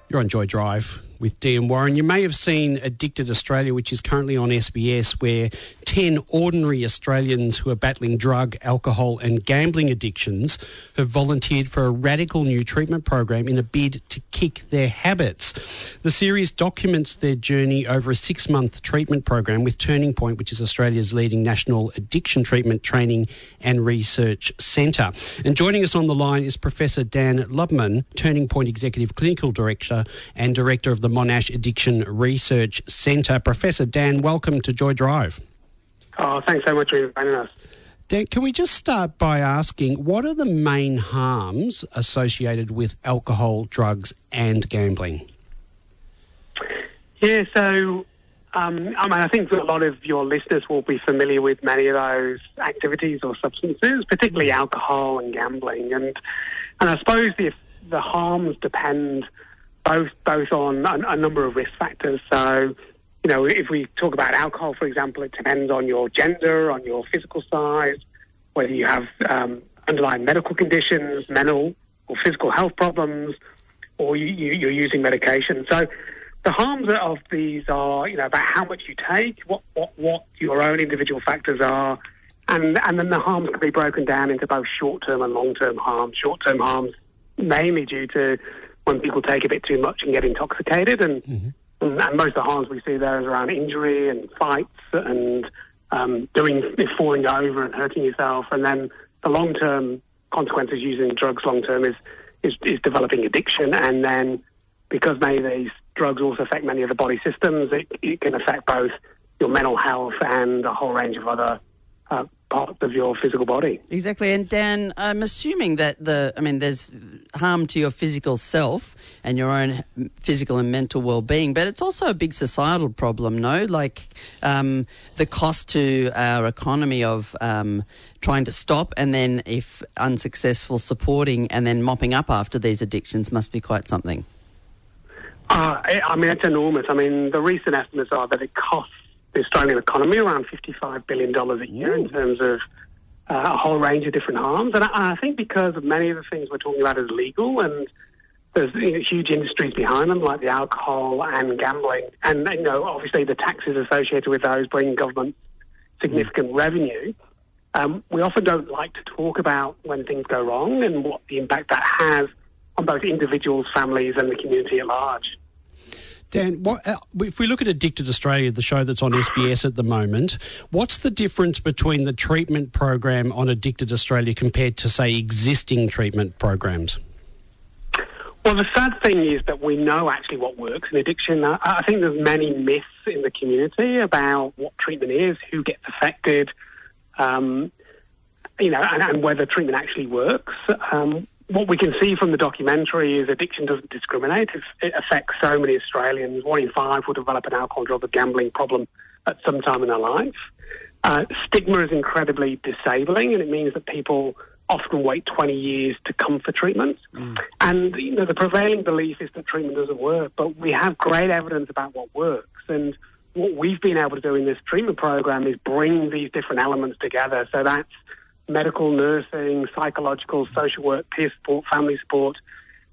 You're on Joy Drive with Dean Warren. You may have seen Addicted Australia, which is currently on SBS, where 10 ordinary Australians who are battling drug, alcohol and gambling addictions have volunteered for a radical new treatment program in a bid to kick their habits. The series documents their journey over a 6-month treatment program with Turning Point, which is Australia's leading national addiction treatment training and research centre. And joining us on the line is Professor Dan Lubman, Turning Point Executive Clinical Director and Director of the Monash Addiction Research Centre. Professor Dan, welcome to Joy Drive. Oh, thanks so much for inviting us. Dan, can we just start by asking, what are the main harms associated with alcohol, drugs and gambling? Yeah, so I think that a lot of your listeners will be familiar with many of those activities or substances, particularly alcohol and gambling. And I suppose the harms depend both on a number of risk factors. So, you know, if we talk about alcohol, for example, it depends on your gender, on your physical size, whether you have underlying medical conditions, mental or physical health problems, or you're using medication. So the harms of these are, you know, about how much you take, what your own individual factors are, and then the harms can be broken down into both short-term and long-term harms. Short-term harms mainly due to when people take a bit too much and get intoxicated, and most of the harms we see there is around injury and fights and falling over and hurting yourself. And then the long-term consequences using drugs long-term is developing addiction. And then because many of these drugs also affect many of the body systems, it can affect both your mental health and a whole range of other parts of your physical body. Exactly. And Dan, I'm assuming that there's harm to your physical self and your own physical and mental well-being, but it's also a big societal problem, no? Like the cost to our economy of trying to stop and then, if unsuccessful, supporting and then mopping up after these addictions must be quite something. It's enormous. The recent estimates are that it costs the Australian economy around $55 billion a year in terms of a whole range of different harms. And I think because of many of the things we're talking about is legal, and there's huge industries behind them like the alcohol and gambling, and obviously the taxes associated with those bring government significant revenue. We often don't like to talk about when things go wrong and what the impact that has on both individuals, families and the community at large. Dan, if we look at Addicted Australia, the show that's on SBS at the moment, what's the difference between the treatment program on Addicted Australia compared to, say, existing treatment programs? Well, the sad thing is that we know actually what works in addiction. I think there's many myths in the community about what treatment is, who gets affected, and whether treatment actually works. What we can see from the documentary is addiction doesn't discriminate. It affects so many Australians. 1 in 5 will develop an alcohol, drug or gambling problem at some time in their life. Stigma is incredibly disabling, and it means that people often wait 20 years to come for treatment. And the prevailing belief is that treatment doesn't work, but we have great evidence about what works. And what we've been able to do in this treatment program is bring these different elements together. So that's medical, nursing, psychological, social work, peer support, family support.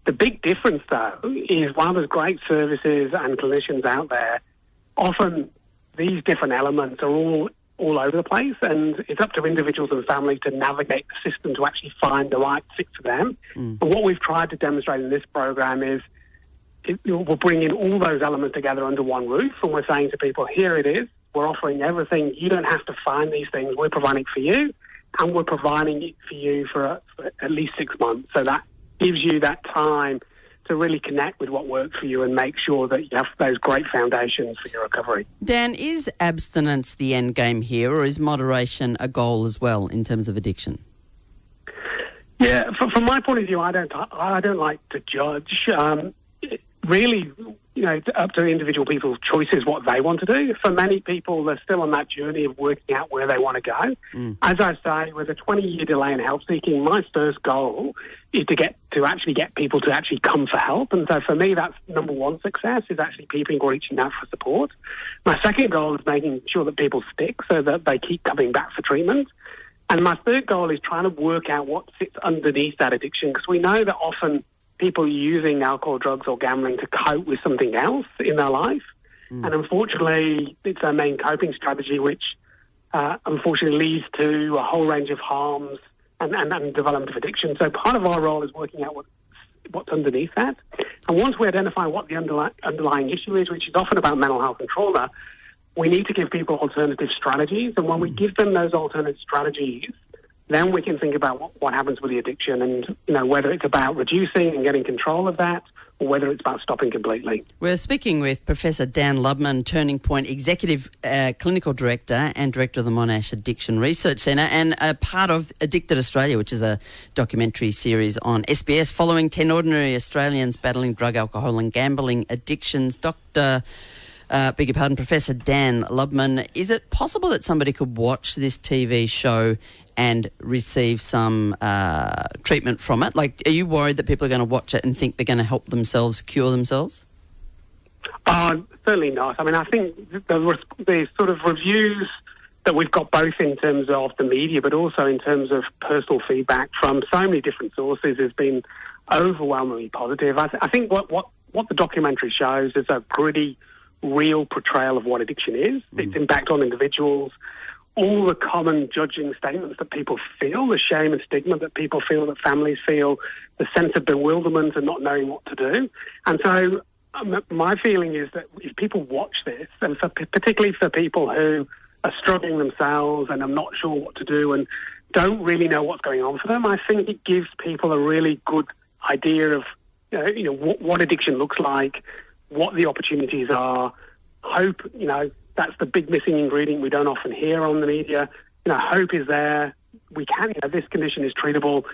The big difference, though, is while there's great services and clinicians out there, often these different elements are all over the place, and it's up to individuals and families to navigate the system to actually find the right fit for them. And what we've tried to demonstrate in this program is we're bringing all those elements together under one roof, and we're saying to people, here it is, we're offering everything. You don't have to find these things. We're providing it for you. And we're providing it for you for at least 6 months. So that gives you that time to really connect with what works for you and make sure that you have those great foundations for your recovery. Dan, is abstinence the end game here, or is moderation a goal as well in terms of addiction? Yeah, from my point of view, I don't like to judge. Really, it's up to individual people's choices what they want to do. For many people, they're still on that journey of working out where they want to go. As I say, with a 20-year delay in help seeking, my first goal is to actually get people to actually come for help. And so for me, that's number one success, is actually people reaching out for support. My second goal is making sure that people stick so that they keep coming back for treatment. And my third goal is trying to work out what sits underneath that addiction, because we know that often people using alcohol, drugs or gambling to cope with something else in their life. And unfortunately, it's their main coping strategy, which unfortunately leads to a whole range of harms and development of addiction. So part of our role is working out what's underneath that. And once we identify what the underlying issue is, which is often about mental health and trauma, we need to give people alternative strategies. And when we give them those alternative strategies, then we can think about what happens with the addiction and, whether it's about reducing and getting control of that or whether it's about stopping completely. We're speaking with Professor Dan Lubman, Turning Point Executive Clinical Director and Director of the Monash Addiction Research Centre, and a part of Addicted Australia, which is a documentary series on SBS following 10 ordinary Australians battling drug, alcohol and gambling addictions. Professor Dan Lubman, is it possible that somebody could watch this TV show and receive some treatment from it? Like, are you worried that people are going to watch it and think they're going to help themselves cure themselves? Certainly not. I mean, I think the sort of reviews that we've got both in terms of the media but also in terms of personal feedback from so many different sources has been overwhelmingly positive. I think what the documentary shows is a pretty real portrayal of what addiction is, its impact on individuals, all the common judging statements that people feel, the shame and stigma that people feel, that families feel, the sense of bewilderment and not knowing what to do. And so my feeling is that if people watch this, and particularly for people who are struggling themselves and are not sure what to do and don't really know what's going on for them, I think it gives people a really good idea of what addiction looks like, what the opportunities are. Hope, that's the big missing ingredient we don't often hear on the media. Hope is there. We can, this condition is treatable.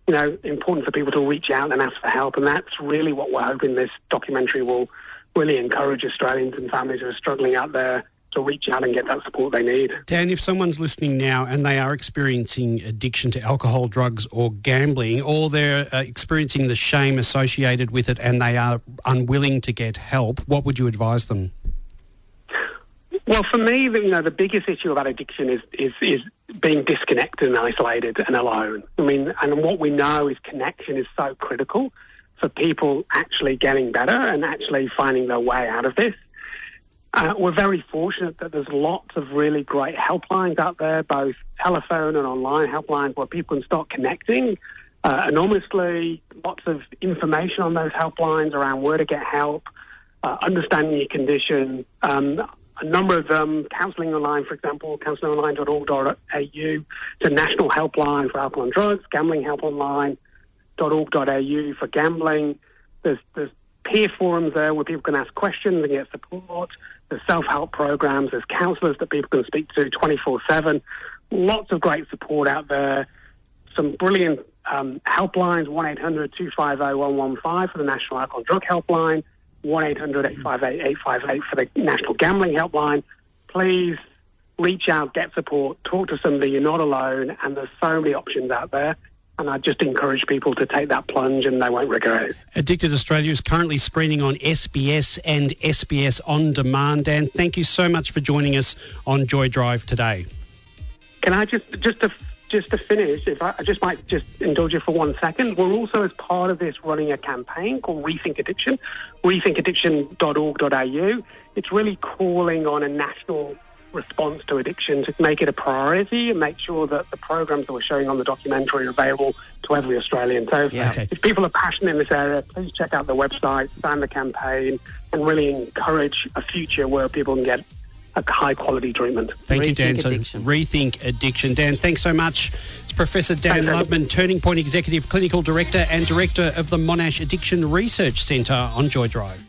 Important for people to reach out and ask for help, and that's really what we're hoping this documentary will really encourage Australians and families who are struggling out there to reach out and get that support they need. Dan, if someone's listening now and they are experiencing addiction to alcohol, drugs or gambling, or they're experiencing the shame associated with it and they are unwilling to get help, what would you advise them? Well, for me, the biggest issue about addiction is being disconnected and isolated and alone. I mean, and what we know is connection is so critical for people actually getting better and actually finding their way out of this. We're very fortunate that there's lots of really great helplines out there, both telephone and online helplines, where people can start connecting anonymously. Lots of information on those helplines around where to get help, understanding your condition. A number of them, counselling online, for example, counsellingonline.org.au, it's a national helpline for alcohol and drugs, gamblinghelponline.org.au for gambling. There's peer forums there where people can ask questions and get support. There's self-help programs. There's counsellors that people can speak to 24/7. Lots of great support out there. Some brilliant helplines, 1-800-250-115 for the National Alcohol and Drug Helpline, 1-800-858-858 for the National Gambling Helpline. Please reach out, get support, talk to somebody. You're not alone, and there's so many options out there. And I just encourage people to take that plunge and they won't regret it. Addicted Australia is currently screening on SBS and SBS On Demand. Dan, thank you so much for joining us on Joy Drive today. Can I just to finish, if I just might just indulge you for 1 second, we're also, as part of this, running a campaign called Rethink Addiction, rethinkaddiction.org.au. It's really calling on a national response to addiction to make it a priority and make sure that the programs that we're showing on the documentary are available to every Australian. So if people are passionate in this area, please check out the website, sign the campaign, and really encourage a future where people can get a high-quality treatment. Thank you, Dan. Addiction. So, Rethink Addiction. Dan, thanks so much. It's Professor Dan Lubman, Turning Point Executive Clinical Director and Director of the Monash Addiction Research Centre on Joy Drive.